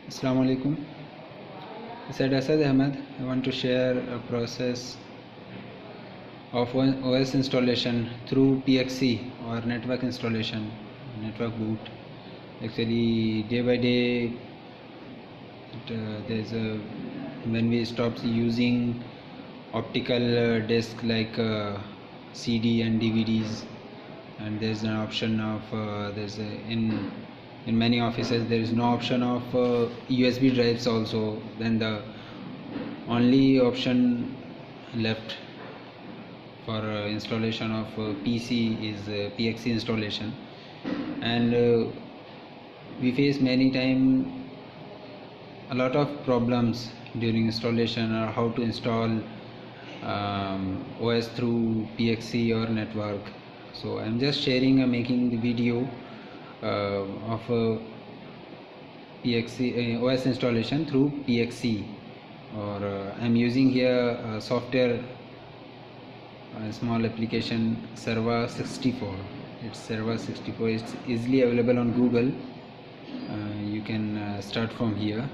Assalamu alaikum. I said Asad Ahmed. I want to share a process of OS installation through PXC or network installation, network boot. Actually, day by day, when we stop using optical disc like CD and DVDs, and there's an option of in many offices there is no option of USB drives also. Then the only option left for installation of PC is PXC installation, and we face many time a lot of problems during installation or how to install OS through PXC or network. So I'm just sharing making the video of PXC OS installation through PXC, or I'm using here software small application Serva 64. It's Serva 64. It's easily available on Google. You can start from here.